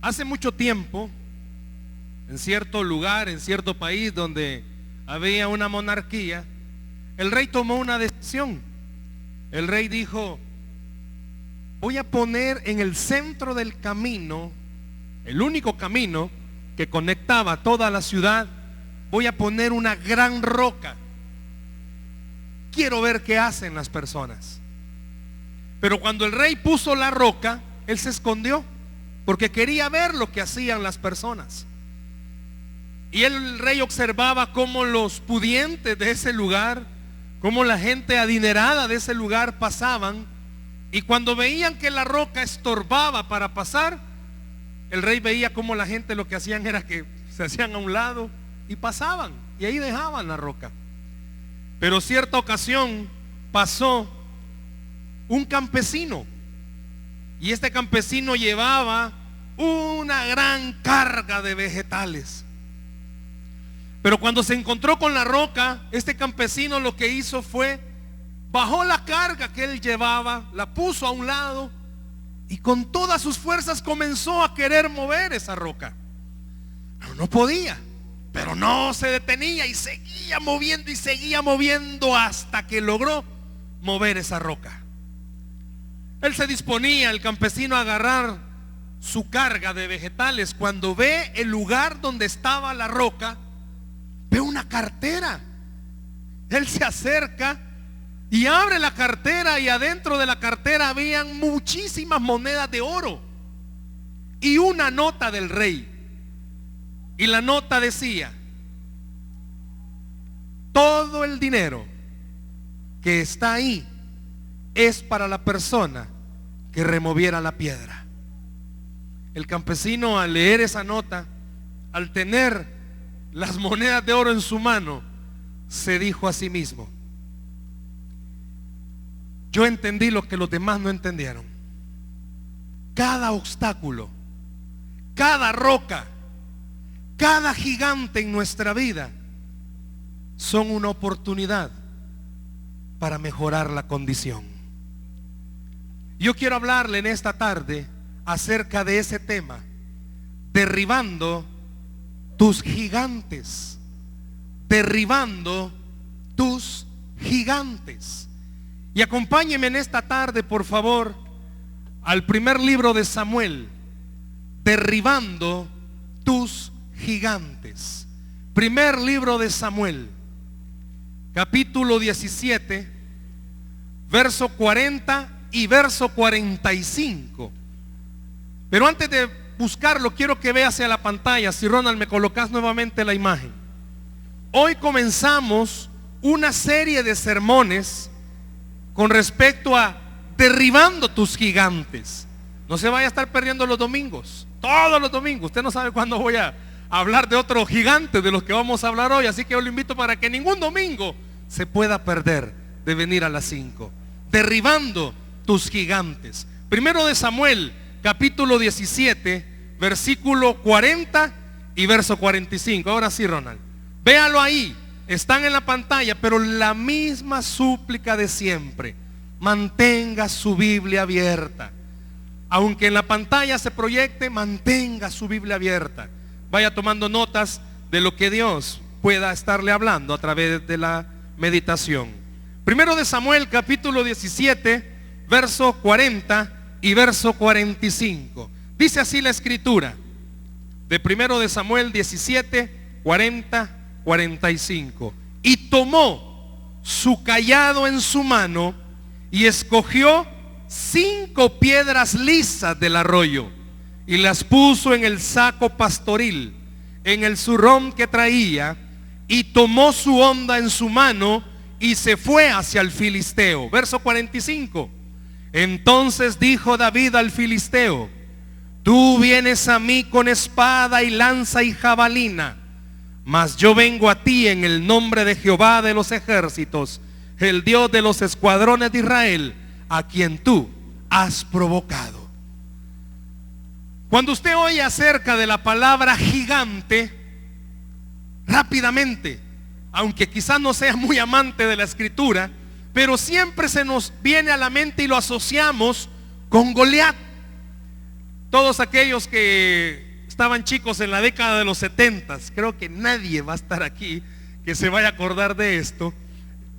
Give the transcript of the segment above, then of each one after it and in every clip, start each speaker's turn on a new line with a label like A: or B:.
A: Hace mucho tiempo, en cierto lugar, en cierto país donde había una monarquía, el rey tomó una decisión. El rey dijo: voy a poner en el centro del camino, el único camino que conectaba toda la ciudad, voy a poner una gran roca. Quiero ver qué hacen las personas. Pero cuando el rey puso la roca, él se escondió porque quería ver lo que hacían las personas. Y el rey observaba cómo los pudientes de ese lugar, cómo la gente adinerada de ese lugar pasaban. Y cuando veían que la roca estorbaba para pasar, el rey veía cómo la gente lo que hacían era que se hacían a un lado y pasaban, y ahí dejaban la roca. Pero cierta ocasión pasó un campesino, y este campesino llevaba una gran carga de vegetales. Pero cuando se encontró con la roca, este campesino lo que hizo fue bajó la carga que él llevaba, la puso a un lado y con todas sus fuerzas comenzó a querer mover esa roca. Pero no podía, pero no se detenía y seguía moviendo hasta que logró mover esa roca. Él se disponía, el campesino, a agarrar su carga de vegetales. Cuando ve el lugar donde estaba la roca, ve una cartera. Él se acerca y abre la cartera, y adentro de la cartera habían muchísimas monedas de oro y una nota del rey. Y la nota decía: todo el dinero que está ahí es para la persona que removiera la piedra. El campesino, al leer esa nota, al tener las monedas de oro en su mano, se dijo a sí mismo: yo entendí lo que los demás no entendieron. Cada obstáculo, cada roca, cada gigante en nuestra vida son una oportunidad para mejorar la condición. Yo quiero hablarle en esta tarde acerca de ese tema: derribando tus gigantes. Derribando tus gigantes. Y acompáñeme en esta tarde, por favor, al primer libro de Samuel. Derribando tus gigantes. Primer libro de Samuel, capítulo 17, verso 40 y verso 45. Pero antes de buscarlo, quiero que vea hacia la pantalla. Si Ronald me colocas nuevamente la imagen. Hoy comenzamos una serie de sermones con respecto a derribando tus gigantes. No se vaya a estar perdiendo los domingos, todos los domingos. Usted no sabe cuándo voy a hablar de otro gigante de los que vamos a hablar hoy. Así que yo lo invito para que ningún domingo se pueda perder de venir a las 5. Derribando tus gigantes. Primero de Samuel, capítulo 17, versículo 40 y verso 45. Ahora sí, Ronald, véalo ahí. Están en la pantalla, pero la misma súplica de siempre: mantenga su Biblia abierta. Aunque en la pantalla se proyecte, mantenga su Biblia abierta. Vaya tomando notas de lo que Dios pueda estarle hablando a través de la meditación. Primero de Samuel, capítulo 17, verso 40 y verso 45. Dice así la escritura de primero de Samuel 17, 40, 45. Y tomó su cayado en su mano y escogió 5 piedras lisas del arroyo y las puso en el saco pastoril, en el zurrón que traía, y tomó su honda en su mano y se fue hacia el filisteo. Verso 45. Entonces dijo David al filisteo: tú vienes a mí con espada y lanza y jabalina, mas yo vengo a ti en el nombre de Jehová de los ejércitos, el Dios de los escuadrones de Israel, a quien tú has provocado. Cuando usted oye acerca de la palabra gigante, rápidamente, aunque quizás no sea muy amante de la escritura, pero siempre se nos viene a la mente y lo asociamos con Goliat. todos aquellos que estaban chicos en la década de los 70s, creo que nadie va a estar aquí que se vaya a acordar de esto.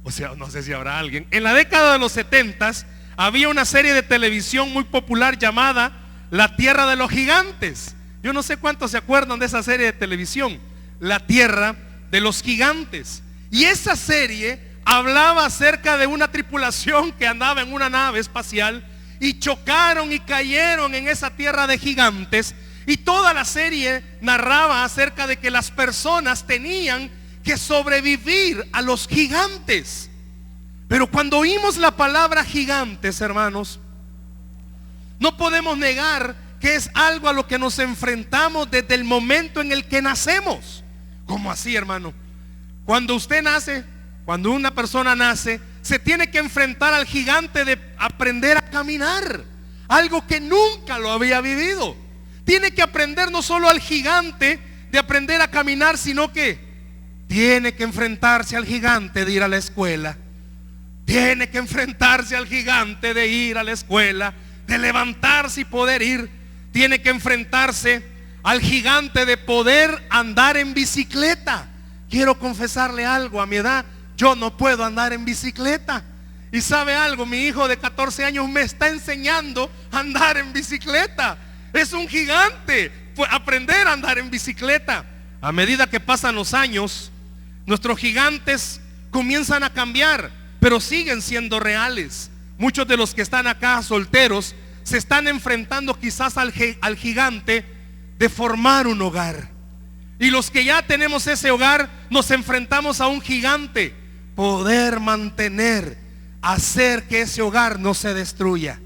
A: O sea, no sé si habrá alguien. En la década de los 70s había una serie de televisión muy popular llamada La Tierra de los Gigantes. Yo no sé cuántos se acuerdan de esa serie de televisión, La Tierra de los Gigantes. Y esa serie hablaba acerca de una tripulación que andaba en una nave espacial y chocaron y cayeron en esa tierra de gigantes. Y toda la serie narraba acerca de que las personas tenían que sobrevivir a los gigantes. Pero cuando oímos la palabra gigantes, hermanos, no podemos negar que es algo a lo que nos enfrentamos desde el momento en el que nacemos. ¿Cómo así, hermano? Cuando usted nace, cuando una persona nace, se tiene que enfrentar al gigante de aprender a caminar, algo que nunca lo había vivido. Tiene que aprender no solo al gigante de aprender a caminar, sino que tiene que enfrentarse al gigante de ir a la escuela. Tiene que enfrentarse al gigante de ir a la escuela, de levantarse y poder ir. Tiene que enfrentarse al gigante de poder andar en bicicleta. Quiero confesarle algo, a mi edad yo no puedo andar en bicicleta. Y sabe algo, mi hijo de 14 años me está enseñando a andar en bicicleta. Es un gigante aprender a andar en bicicleta. A medida que pasan los años, nuestros gigantes comienzan a cambiar, pero siguen siendo reales. Muchos de los que están acá solteros se están enfrentando quizás al gigante de formar un hogar. Y los que ya tenemos ese hogar nos enfrentamos a un gigante: poder mantener, hacer que ese hogar no se destruya.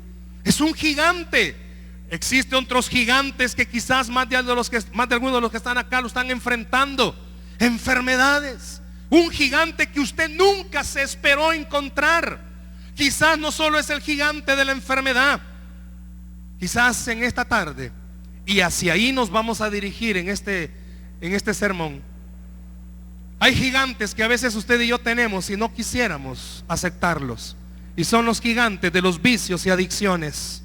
A: Es un gigante. Existen otros gigantes que quizás más de algunos de los que están acá lo están enfrentando. Enfermedades. Un gigante que usted nunca se esperó encontrar. Quizás no solo es el gigante de la enfermedad. Quizás en esta tarde, y hacia ahí nos vamos a dirigir en este sermón, hay gigantes que a veces usted y yo tenemos y no quisiéramos aceptarlos. Y son los gigantes de los vicios y adicciones.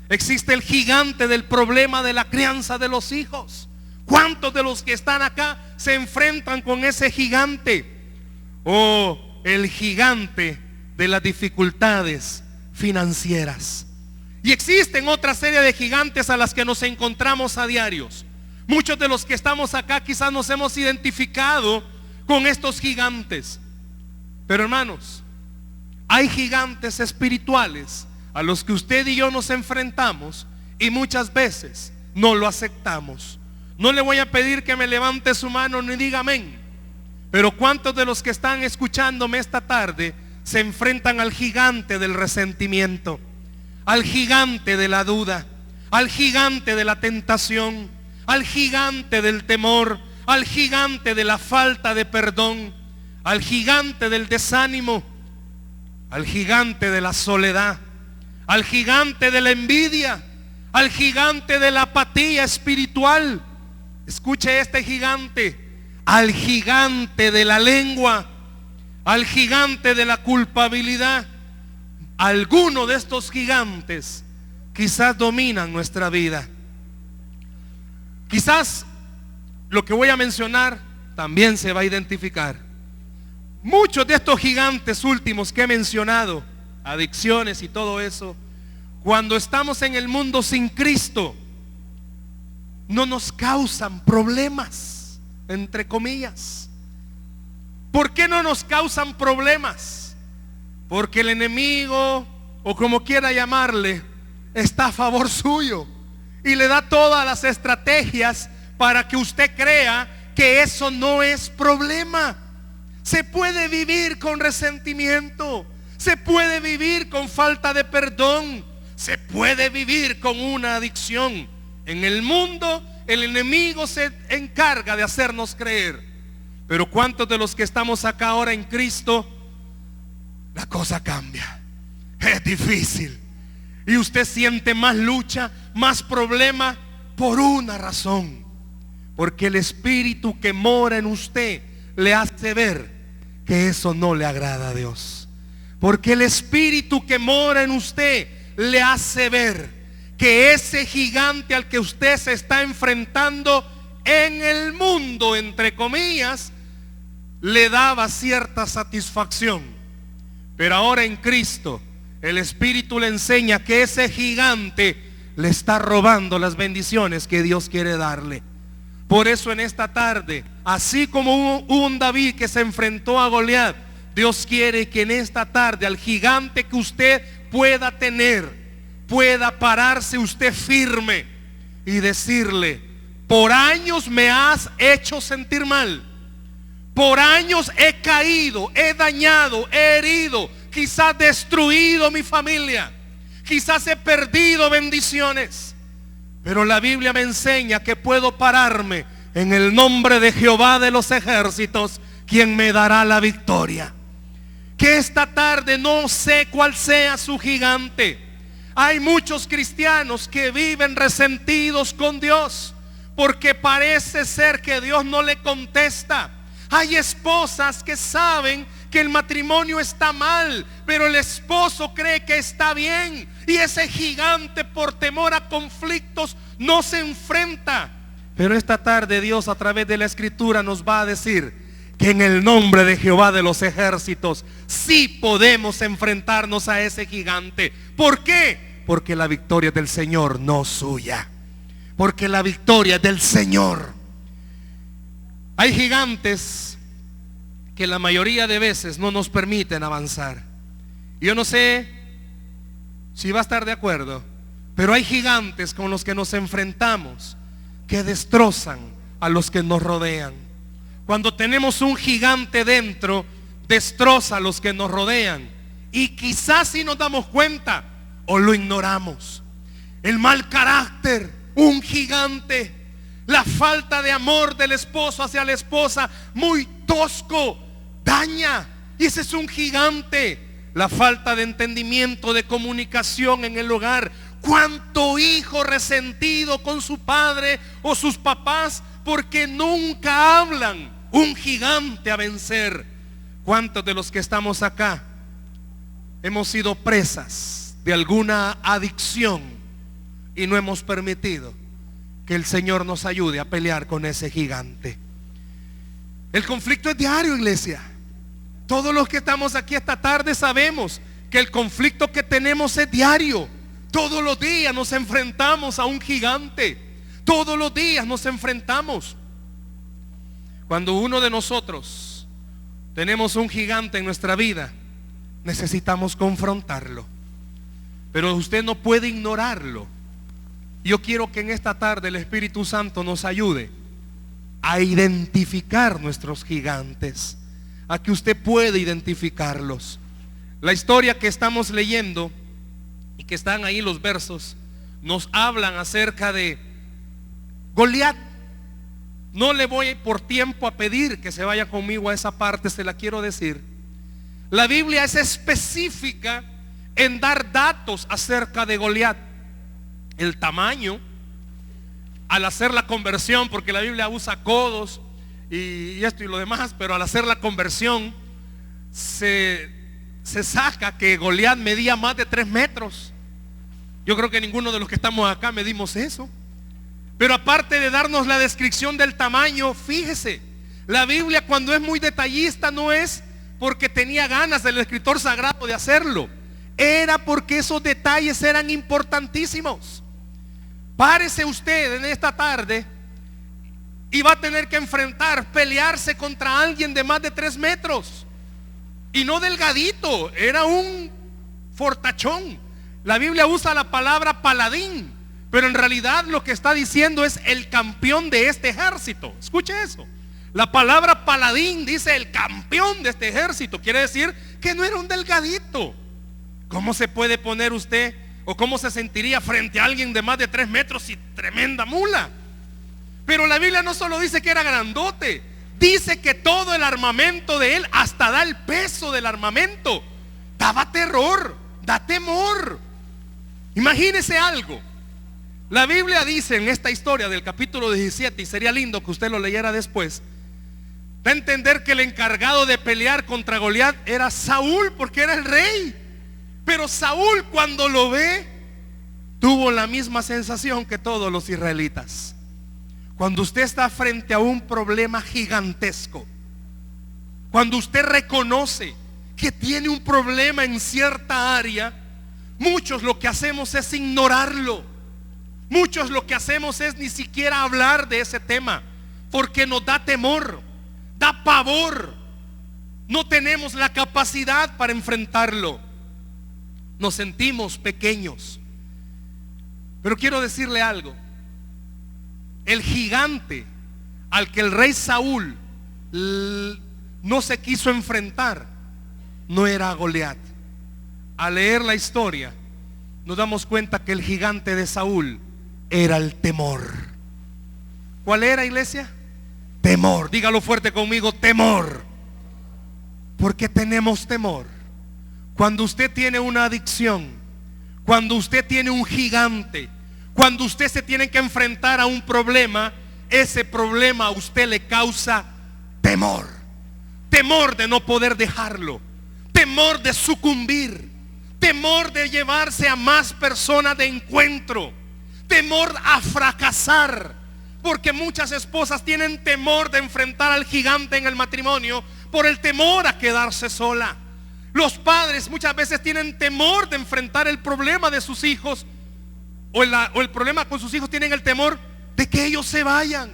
A: Existe el gigante del problema de la crianza de los hijos. ¿Cuántos de los que están acá se enfrentan con ese gigante? O el gigante de las dificultades financieras. Y existen otra serie de gigantes a las que nos encontramos a diarios. Muchos de los que estamos acá quizás nos hemos identificado con estos gigantes. Pero hermanos, hay gigantes espirituales a los que usted y yo nos enfrentamos y muchas veces no lo aceptamos. No le voy a pedir que me levante su mano ni diga amén, pero ¿cuántos de los que están escuchándome esta tarde se enfrentan al gigante del resentimiento, al gigante de la duda, al gigante de la tentación, al gigante del temor, al gigante de la falta de perdón, al gigante del desánimo, al gigante de la soledad, al gigante de la envidia, al gigante de la apatía espiritual? Escuche este gigante: al gigante de la lengua, al gigante de la culpabilidad. Alguno de estos gigantes quizás dominan nuestra vida. Quizás lo que voy a mencionar también se va a identificar. Muchos de estos gigantes últimos que he mencionado, adicciones y todo eso, cuando estamos en el mundo sin Cristo, no nos causan problemas, entre comillas. ¿Por qué no nos causan problemas? Porque el enemigo, o como quiera llamarle, está a favor suyo y le da todas las estrategias para que usted crea que eso no es problema. Se puede vivir con resentimiento, se puede vivir con falta de perdón, se puede vivir con una adicción. En el mundo el enemigo se encarga de hacernos creer. Pero ¿cuántos de los que estamos acá ahora en Cristo, la cosa cambia? Es difícil y usted siente más lucha, más problema, por una razón: porque el espíritu que mora en usted le hace ver que eso no le agrada a Dios. Porque el espíritu que mora en usted le hace ver que ese gigante al que usted se está enfrentando en el mundo, entre comillas, le daba cierta satisfacción. Pero ahora en Cristo, el Espíritu le enseña que ese gigante le está robando las bendiciones que Dios quiere darle. Por eso en esta tarde, así como hubo un David que se enfrentó a Goliat, Dios quiere que en esta tarde al gigante que usted pueda tener, pueda pararse usted firme y decirle: por años me has hecho sentir mal, por años he caído, he dañado, he herido, quizás destruido mi familia, quizás he perdido bendiciones, pero la Biblia me enseña que puedo pararme en el nombre de Jehová de los ejércitos, quien me dará la victoria. Que esta tarde, no sé cuál sea su gigante, hay muchos cristianos que viven resentidos con Dios porque parece ser que Dios no le contesta. Hay esposas que saben que el matrimonio está mal, pero el esposo cree que está bien, y ese gigante, por temor a conflictos, no se enfrenta. Pero esta tarde Dios, a través de la Escritura, nos va a decir que en el nombre de Jehová de los ejércitos sí podemos enfrentarnos a ese gigante. ¿Por qué? Porque la victoria es del Señor, no suya. Porque la victoria es del Señor. Hay gigantes que la mayoría de veces no nos permiten avanzar. Yo no sé si va a estar de acuerdo, pero hay gigantes con los que nos enfrentamos que destrozan a los que nos rodean. Cuando tenemos un gigante dentro, destroza a los que nos rodean, y quizás si nos damos cuenta o lo ignoramos. El mal carácter, un gigante. La falta de amor del esposo hacia la esposa, muy tosco, daña, y ese es un gigante. La falta de entendimiento, de comunicación en el hogar. Cuánto hijo resentido con su padre o sus papás porque nunca hablan. Un gigante a vencer. ¿Cuántos de los que estamos acá hemos sido presas de alguna adicción y no hemos permitido que el Señor nos ayude a pelear con ese gigante? El conflicto es diario, iglesia. Todos los que estamos aquí esta tarde sabemos que el conflicto que tenemos es diario. Todos los días nos enfrentamos a un gigante. Todos los días nos enfrentamos. Cuando uno de nosotros tenemos un gigante en nuestra vida, necesitamos confrontarlo. Pero usted no puede ignorarlo. Yo quiero que en esta tarde el Espíritu Santo nos ayude a identificar nuestros gigantes, a que usted pueda identificarlos. La historia que estamos leyendo y que están ahí los versos nos hablan acerca de Goliat. No le voy por tiempo a pedir que se vaya conmigo a esa parte, se la quiero decir. La Biblia es específica en dar datos acerca de Goliat. El tamaño, al hacer la conversión, porque la Biblia usa codos y esto y lo demás, pero al hacer la conversión se saca que Goliat medía más de 3 metros. Yo creo que ninguno de los que estamos acá medimos eso. Pero aparte de darnos la descripción del tamaño, fíjese, la Biblia cuando es muy detallista no es porque tenía ganas del escritor sagrado de hacerlo, era porque esos detalles eran importantísimos. Párese usted en esta tarde y va a tener que pelearse contra alguien de más de 3 metros. Y no delgadito, era un fortachón. La Biblia usa la palabra paladín, pero en realidad lo que está diciendo es el campeón de este ejército. Escuche eso. La palabra paladín dice el campeón de este ejército. Quiere decir que no era un delgadito. ¿Cómo se puede poner usted o cómo se sentiría frente a alguien de más de 3 metros y tremenda mula? Pero la Biblia no solo dice que era grandote, dice que todo el armamento de él, hasta da el peso del armamento, daba terror, da temor. Imagínese algo. La Biblia dice en esta historia del capítulo 17, y sería lindo que usted lo leyera después, da a entender que el encargado de pelear contra Goliat era Saúl, porque era el rey. Pero Saúl, cuando lo ve, tuvo la misma sensación que todos los israelitas. Cuando usted está frente a un problema gigantesco, cuando usted reconoce que tiene un problema en cierta área, muchos lo que hacemos es ignorarlo. Muchos lo que hacemos es ni siquiera hablar de ese tema, porque nos da temor, da pavor. No tenemos la capacidad para enfrentarlo. Nos sentimos pequeños. Pero quiero decirle algo. El gigante al que el rey Saúl no se quiso enfrentar no era Goliat. Al leer la historia nos damos cuenta que el gigante de Saúl era el temor. ¿Cuál era, iglesia? Temor. Dígalo fuerte conmigo, temor. ¿Por qué tenemos temor? Cuando usted tiene una adicción, cuando usted tiene un gigante, cuando usted se tiene que enfrentar a un problema, ese problema a usted le causa temor. Temor de no poder dejarlo, temor de sucumbir, temor de llevarse a más personas de encuentro, temor a fracasar. Porque muchas esposas tienen temor de enfrentar al gigante en el matrimonio por el temor a quedarse sola. Los padres muchas veces tienen temor de enfrentar el problema de sus hijos, o el problema con sus hijos, tienen el temor de que ellos se vayan.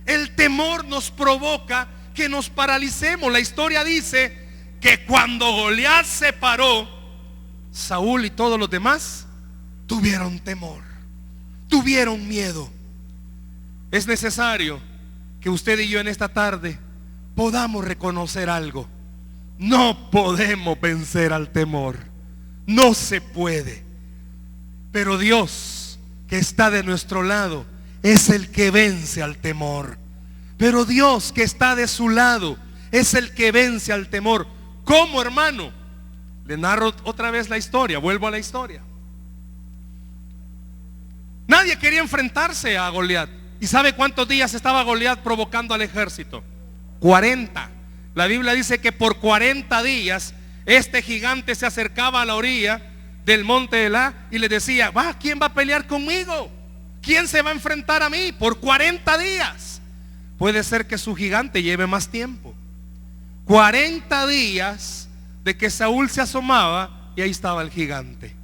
A: El temor nos provoca que nos paralicemos. La historia dice que cuando Goliat se paró, Saúl y todos los demás tuvieron temor, tuvieron miedo. Es necesario que usted y yo en esta tarde podamos reconocer algo. No podemos vencer al temor, no se puede. Pero Dios, que está de nuestro lado, es el que vence al temor. Pero Dios, que está de su lado, es el que vence al temor. ¿Cómo, hermano? Le narro otra vez la historia, vuelvo a la historia. Nadie quería enfrentarse a Goliat. ¿Y sabe cuántos días estaba Goliat provocando al ejército? 40. La Biblia dice que por 40 días este gigante se acercaba a la orilla del monte Elá y le decía: ¿quién va a pelear conmigo? ¿Quién se va a enfrentar a mí? Por 40 días. Puede ser que su gigante lleve más tiempo. 40 días de que Saúl se asomaba y ahí estaba el gigante.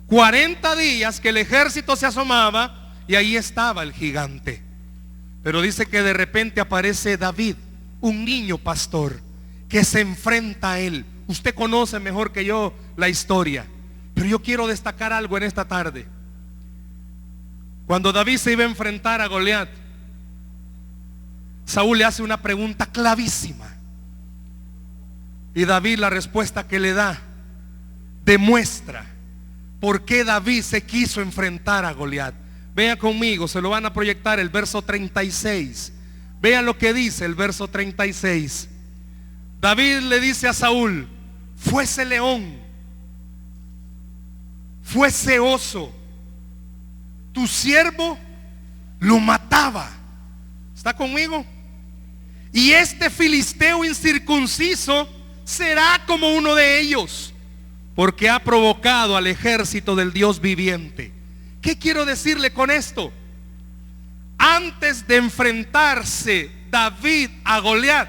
A: 40 días que el ejército se asomaba y ahí estaba el gigante. Pero dice que de repente aparece David, un niño pastor, que se enfrenta a él. Usted conoce mejor que yo la historia, pero yo quiero destacar algo en esta tarde. Cuando David se iba a enfrentar a Goliat, Saúl le hace una pregunta clavísima, y David, la respuesta que le da demuestra por qué David se quiso enfrentar a Goliat. Vea conmigo, se lo van a proyectar, el verso 36. Vean lo que dice el verso 36. David le dice a Saúl: fuese león, fuese oso, tu siervo lo mataba. ¿Está conmigo? Y este filisteo incircunciso será como uno de ellos, porque ha provocado al ejército del Dios viviente. ¿Qué quiero decirle con esto? Antes de enfrentarse David a Goliat,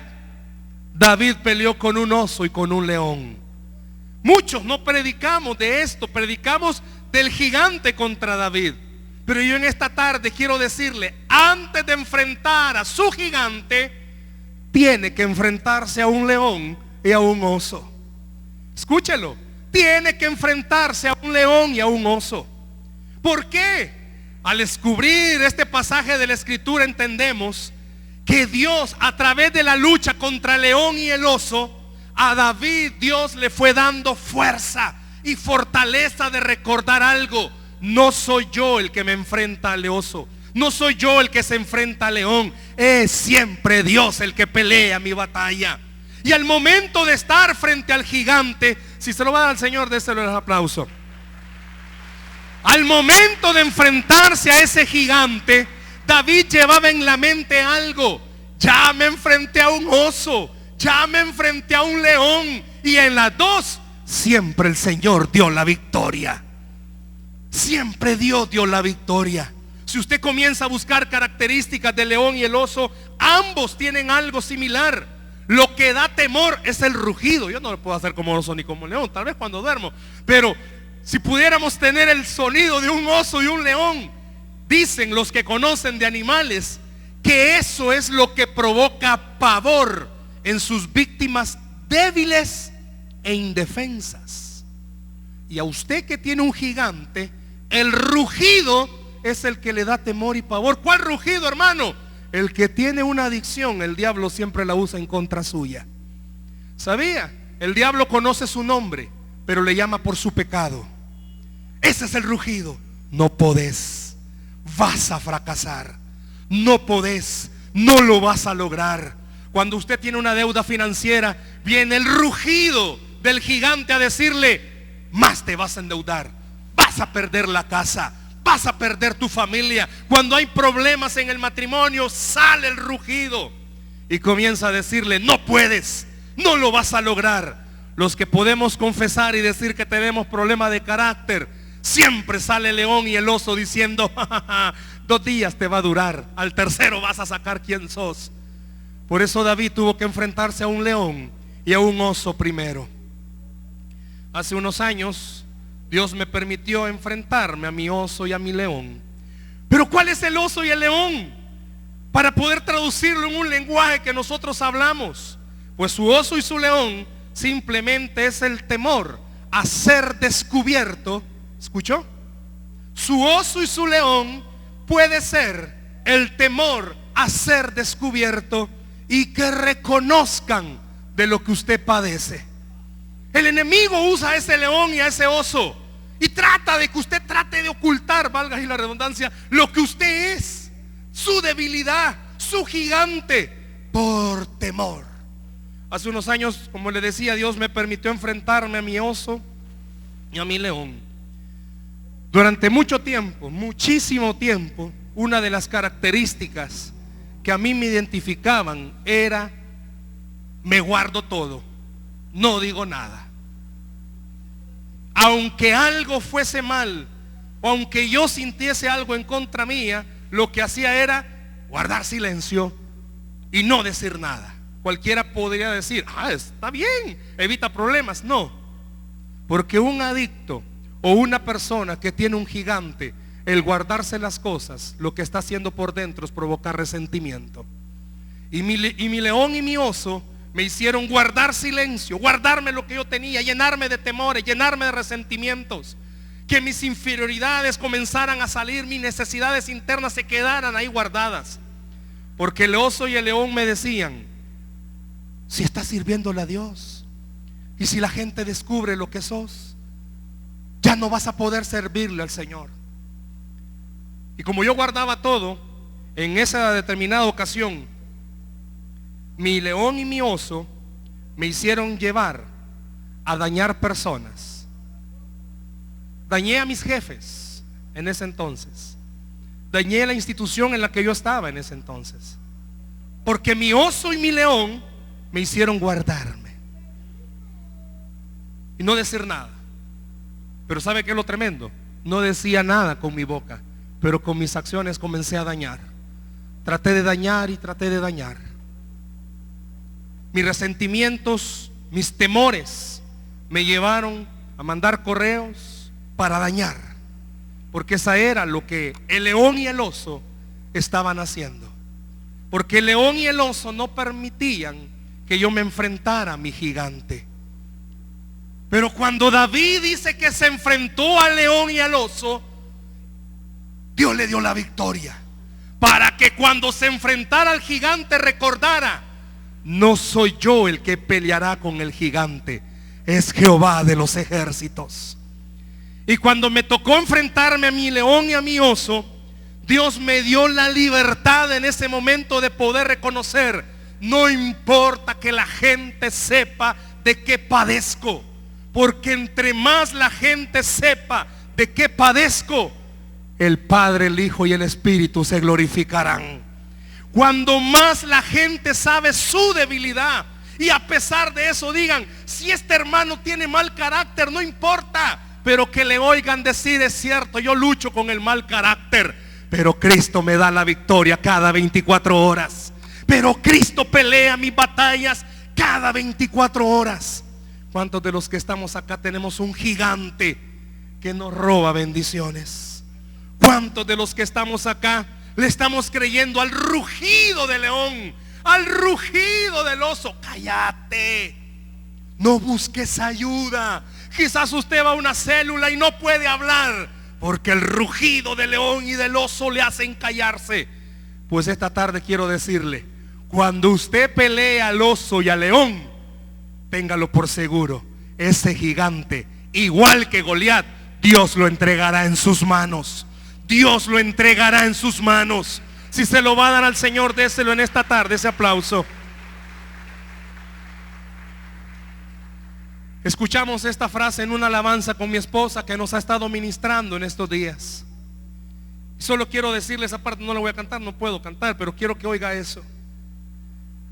A: David peleó con un oso y con un león. Muchos no predicamos de esto, predicamos del gigante contra David. Pero yo en esta tarde quiero decirle: antes de enfrentar a su gigante, tiene que enfrentarse a un león y a un oso. Escúchelo, tiene que enfrentarse a un león y a un oso. ¿Por qué? Al descubrir este pasaje de la Escritura entendemos que Dios, a través de la lucha contra el león y el oso, a David Dios le fue dando fuerza y fortaleza de recordar algo: no soy yo el que me enfrenta al oso, no soy yo el que se enfrenta al león, es siempre Dios el que pelea mi batalla. Y al momento de estar frente al gigante, si se lo va a dar al Señor, déselo el aplauso. Al momento de enfrentarse a ese gigante, David llevaba en la mente algo: ya me enfrenté a un oso, ya me enfrenté a un león, y en las dos siempre el Señor dio la victoria. siempre Dios dio la victoria. Si usted comienza a buscar características del león y el oso, ambos tienen algo similar. Lo que da temor es el rugido. Yo no lo puedo hacer como oso ni como león, tal vez cuando duermo, pero si pudiéramos tener el sonido de un oso y un león, dicen los que conocen de animales que eso es lo que provoca pavor en sus víctimas débiles e indefensas. Y a usted que tiene un gigante, el rugido es el que le da temor y pavor. ¿Cuál rugido, hermano? El que tiene una adicción, el diablo siempre la usa en contra suya. ¿Sabía? El diablo conoce su nombre, pero le llama por su pecado. Ese es el rugido. No podés, vas a fracasar. No podés, no lo vas a lograr. Cuando usted tiene una deuda financiera, viene el rugido del gigante a decirle: más te vas a endeudar, vas a perder la casa, vas a perder tu familia. Cuando hay problemas en el matrimonio, sale el rugido y comienza a decirle: no puedes, no lo vas a lograr. Los que podemos confesar y decir que tenemos problemas de carácter, siempre sale el león y el oso diciendo: 2 días te va a durar, al tercero vas a sacar quién sos. Por eso David tuvo que enfrentarse a un león y a un oso primero. Hace unos años Dios me permitió enfrentarme a mi oso y a mi león. Pero ¿cuál es el oso y el león? Para poder traducirlo en un lenguaje que nosotros hablamos, pues su oso y su león simplemente es el temor a ser descubierto. ¿Escuchó? Su oso y su león puede ser el temor a ser descubierto y que reconozcan de lo que usted padece. El enemigo usa a ese león y a ese oso y trata de que usted trate de ocultar, valga y la redundancia, lo que usted es, su debilidad, su gigante, por temor. Hace unos años, como le decía, Dios me permitió enfrentarme a mi oso y a mi león. Durante mucho tiempo, muchísimo tiempo, una de las características que a mí me identificaban era: me guardo todo, no digo nada. Aunque algo fuese mal, o aunque yo sintiese algo en contra mía, lo que hacía era guardar silencio y no decir nada. Cualquiera podría decir: está bien, evita problemas. No, porque un adicto o una persona que tiene un gigante, el guardarse las cosas, lo que está haciendo por dentro es provocar resentimiento. Y mi león y mi oso me hicieron guardar silencio, guardarme lo que yo tenía, llenarme de temores, llenarme de resentimientos, que mis inferioridades comenzaran a salir, mis necesidades internas se quedaran ahí guardadas. Porque el oso y el león me decían: si estás sirviéndole a Dios y si la gente descubre lo que sos, ya no vas a poder servirle al Señor. Y como yo guardaba todo, en esa determinada ocasión, mi león y mi oso me hicieron llevar a dañar personas. Dañé a mis jefes en ese entonces. Dañé la institución en la que yo estaba en ese entonces. Porque mi oso y mi león me hicieron guardarme y no decir nada. Pero ¿sabe qué es lo tremendo? No decía nada con mi boca, pero con mis acciones comencé a dañar. Traté de dañar y traté de dañar. Mis resentimientos, mis temores me llevaron a mandar correos para dañar, porque esa era lo que el león y el oso estaban haciendo. Porque el león y el oso no permitían que yo me enfrentara a mi gigante. Pero cuando David dice que se enfrentó al león y al oso, Dios le dio la victoria, para que cuando se enfrentara al gigante recordara: no soy yo el que peleará con el gigante, es Jehová de los ejércitos. Y cuando me tocó enfrentarme a mi león y a mi oso, Dios me dio la libertad en ese momento de poder reconocer: no importa que la gente sepa de qué padezco, porque entre más la gente sepa de qué padezco, el Padre, el Hijo y el Espíritu se glorificarán. Cuando más la gente sabe su debilidad, y a pesar de eso digan: si este hermano tiene mal carácter, no importa, pero que le oigan decir: es cierto, yo lucho con el mal carácter, pero Cristo me da la victoria cada 24 horas. Pero Cristo pelea mis batallas cada 24 horas. ¿Cuántos de los que estamos acá tenemos un gigante que nos roba bendiciones? ¿Cuántos de los que estamos acá le estamos creyendo al rugido del león, al rugido del oso? Cállate, no busques ayuda. Quizás usted va a una célula y no puede hablar porque el rugido del león y del oso le hacen callarse. Pues esta tarde quiero decirle: cuando usted pelea al oso y al león, téngalo por seguro, ese gigante, igual que Goliat, Dios lo entregará en sus manos. Dios lo entregará en sus manos. Si se lo va a dar al Señor, déselo en esta tarde, ese aplauso. Escuchamos esta frase en una alabanza con mi esposa que nos ha estado ministrando en estos días. Solo quiero decirle esa parte, no la voy a cantar, no puedo cantar, pero quiero que oiga eso.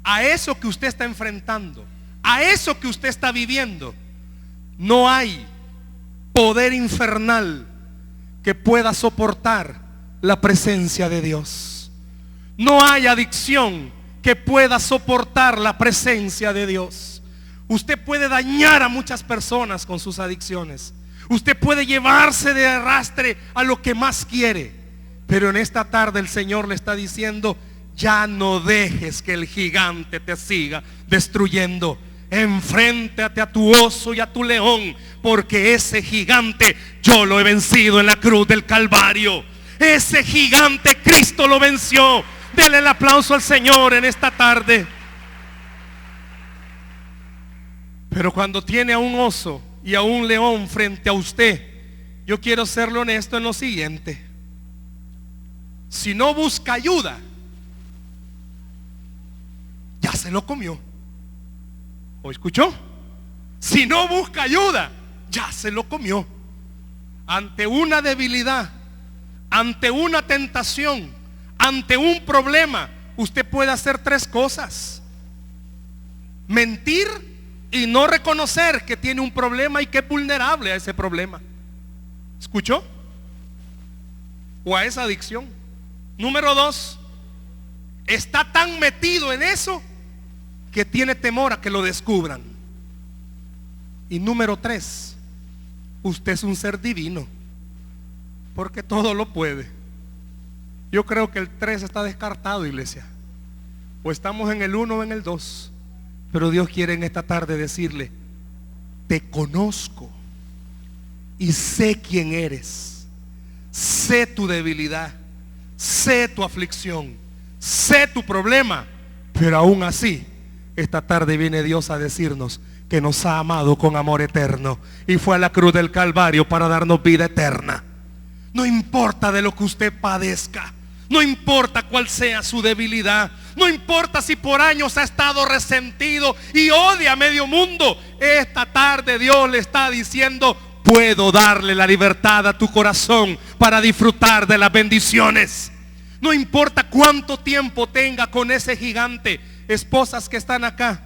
A: A eso que usted está enfrentando, a eso que usted está viviendo, no hay poder infernal que pueda soportar la presencia de Dios. No hay adicción que pueda soportar la presencia de Dios. Usted puede dañar a muchas personas con sus adicciones. Usted puede llevarse de arrastre a lo que más quiere. Pero en esta tarde el Señor le está diciendo: ya no dejes que el gigante te siga destruyendo. Enfréntate a tu oso y a tu león, porque ese gigante yo lo he vencido en la cruz del Calvario. Ese gigante Cristo lo venció. Dele el aplauso al Señor en esta tarde. Pero cuando tiene a un oso y a un león frente a usted, yo quiero serle honesto en lo siguiente: si no busca ayuda, ya se lo comió. ¿O escuchó? Si no busca ayuda, ya se lo comió. Ante una debilidad, ante una tentación, ante un problema, usted puede hacer tres cosas: mentir y no reconocer que tiene un problema y que es vulnerable a ese problema. ¿Escuchó? O a esa adicción. Número dos, está tan metido en eso que tiene temor a que lo descubran. Y número tres, usted es un ser divino, porque todo lo puede. Yo creo que el 3 está descartado, iglesia. O estamos en el 1 o en el 2. Pero Dios quiere en esta tarde decirle: te conozco y sé quién eres. Sé tu debilidad, sé tu aflicción, sé tu problema. Pero aún así, esta tarde viene Dios a decirnos que nos ha amado con amor eterno y fue a la cruz del Calvario para darnos vida eterna. No importa de lo que usted padezca, no importa cuál sea su debilidad, no importa si por años ha estado resentido y odia a medio mundo, esta tarde Dios le está diciendo: puedo darle la libertad a tu corazón para disfrutar de las bendiciones. No importa cuánto tiempo tenga con ese gigante. Esposas que están acá,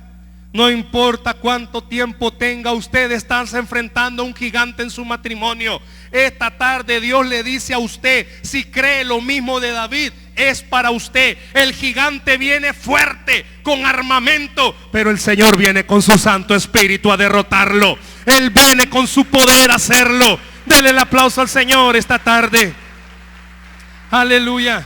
A: no importa cuánto tiempo tenga usted, estarse enfrentando a un gigante en su matrimonio. Esta tarde Dios le dice a usted: si cree lo mismo de David, es para usted. El gigante viene fuerte, con armamento, pero el Señor viene con su Santo Espíritu a derrotarlo. Él viene con su poder a hacerlo. Dele el aplauso al Señor esta tarde. Aleluya.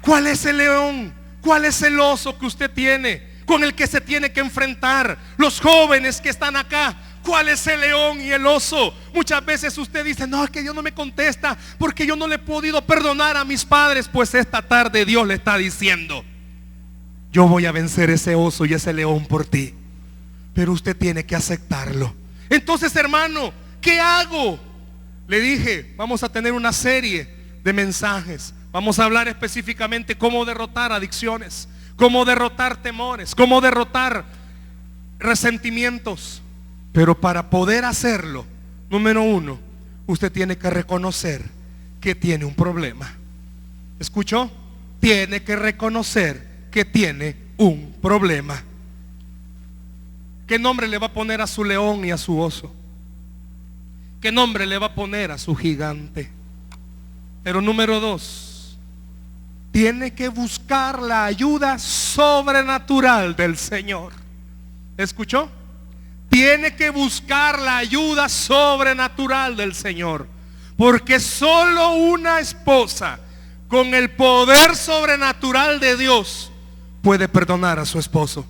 A: ¿Cuál es el león? ¿Cuál es el oso que usted tiene, con el que se tiene que enfrentar? Los jóvenes que están acá, ¿cuál es el león y el oso? Muchas veces usted dice: no, es que Dios no me contesta porque yo no le he podido perdonar a mis padres. Pues esta tarde Dios le está diciendo: yo voy a vencer ese oso y ese león por ti. Pero usted tiene que aceptarlo. Entonces, hermano, ¿qué hago? Le dije, vamos a tener una serie de mensajes. Vamos a hablar específicamente cómo derrotar adicciones, cómo derrotar temores, cómo derrotar resentimientos. Pero para poder hacerlo, número uno, usted tiene que reconocer que tiene un problema. ¿Escuchó? Tiene que reconocer que tiene un problema. ¿Qué nombre le va a poner a su león y a su oso? ¿Qué nombre le va a poner a su gigante? Pero número 2, tiene que buscar la ayuda sobrenatural del Señor. ¿Escuchó? Tiene que buscar la ayuda sobrenatural del Señor. Porque solo una esposa con el poder sobrenatural de Dios puede perdonar a su esposo.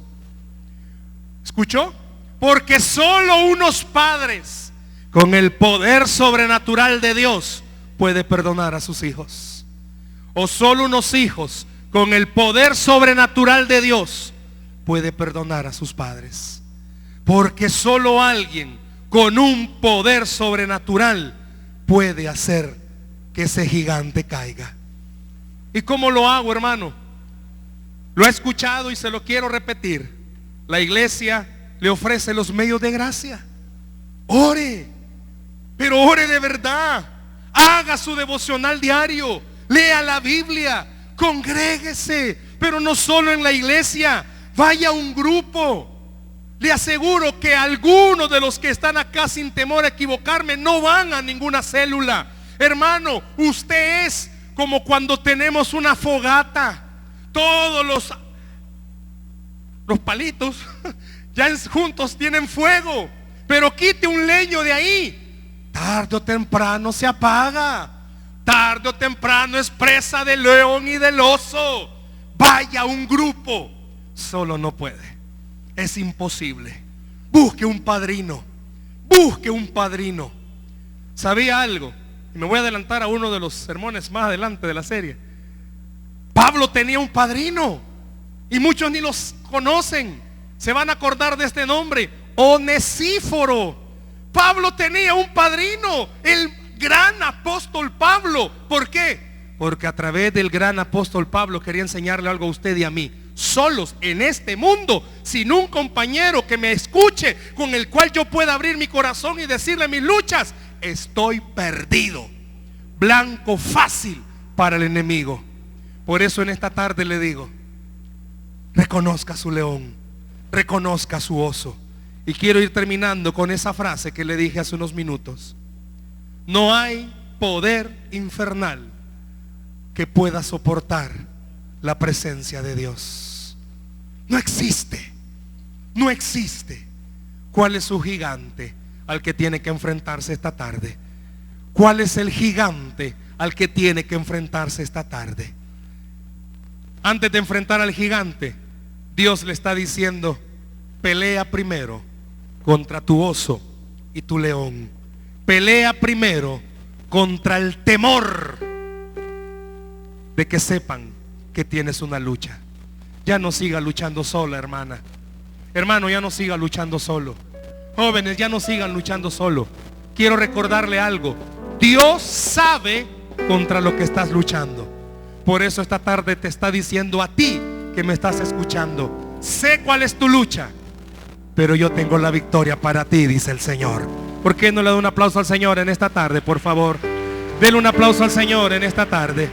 A: ¿Escuchó? Porque solo unos padres con el poder sobrenatural de Dios puede perdonar a sus hijos. O solo unos hijos con el poder sobrenatural de Dios puede perdonar a sus padres. Porque solo alguien con un poder sobrenatural puede hacer que ese gigante caiga. ¿Y cómo lo hago, hermano? Lo he escuchado y se lo quiero repetir. La iglesia le ofrece los medios de gracia. Ore, pero ore de verdad. Haga su devocional diario, lea la Biblia, congréguese, pero no solo en la iglesia, vaya a un grupo. Le aseguro que algunos de los que están acá, sin temor a equivocarme, no van a ninguna célula. Hermano, usted es como cuando tenemos una fogata. Todos los palitos ya juntos tienen fuego, pero quite un leño de ahí, tarde o temprano se apaga. Tarde o temprano es presa del león y del oso. Vaya a un grupo. Solo no puede. Es imposible. Busque un padrino. Busque un padrino. ¿Sabía algo? Y me voy a adelantar a uno de los sermones más adelante de la serie. Pablo tenía un padrino y muchos ni los conocen. Se van a acordar de este nombre: Onesíforo. Pablo tenía un padrino, el gran apóstol Pablo. ¿Por qué? Porque a través del gran apóstol Pablo quería enseñarle algo a usted y a mí. Solos en este mundo, sin un compañero que me escuche, con el cual yo pueda abrir mi corazón y decirle mis luchas, estoy perdido, blanco fácil para el enemigo. Por eso en esta tarde le digo: reconozca su león, reconozca su oso. Y quiero ir terminando con esa frase que le dije hace unos minutos: no hay poder infernal que pueda soportar la presencia de Dios. No existe. No existe. ¿Cuál es su gigante al que tiene que enfrentarse esta tarde? ¿Cuál es el gigante al que tiene que enfrentarse esta tarde? Antes de enfrentar al gigante, Dios le está diciendo: pelea primero contra tu oso y tu león. Pelea primero contra el temor de que sepan que tienes una lucha. Ya no siga luchando sola, hermana. Hermano, ya no siga luchando solo. Jóvenes, ya no sigan luchando solo. Quiero recordarle algo: Dios sabe contra lo que estás luchando. Por eso esta tarde te está diciendo a ti que me estás escuchando: sé cuál es tu lucha, pero yo tengo la victoria para ti, dice el Señor. ¿Por qué no le da un aplauso al Señor en esta tarde, por favor? Dele un aplauso al Señor en esta tarde.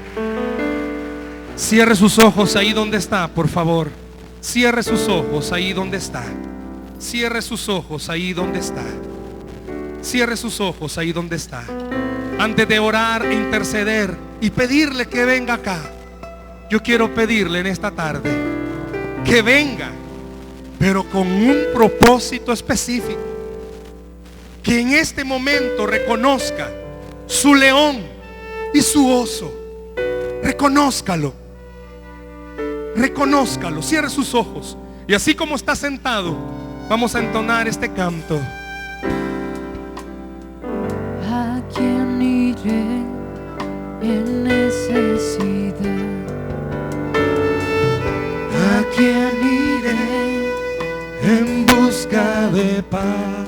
A: Cierre sus ojos ahí donde está, por favor. Cierre sus ojos ahí donde está. Cierre sus ojos ahí donde está. Cierre sus ojos ahí donde está. Antes de orar e interceder y pedirle que venga acá, yo quiero pedirle en esta tarde que venga, pero con un propósito específico. Que en este momento reconozca su león y su oso. Reconózcalo. Reconózcalo. Cierre sus ojos. Y así como está sentado, vamos a entonar este canto.
B: ¿A quién iré en necesidad?
A: ¿A quién iré en busca de paz?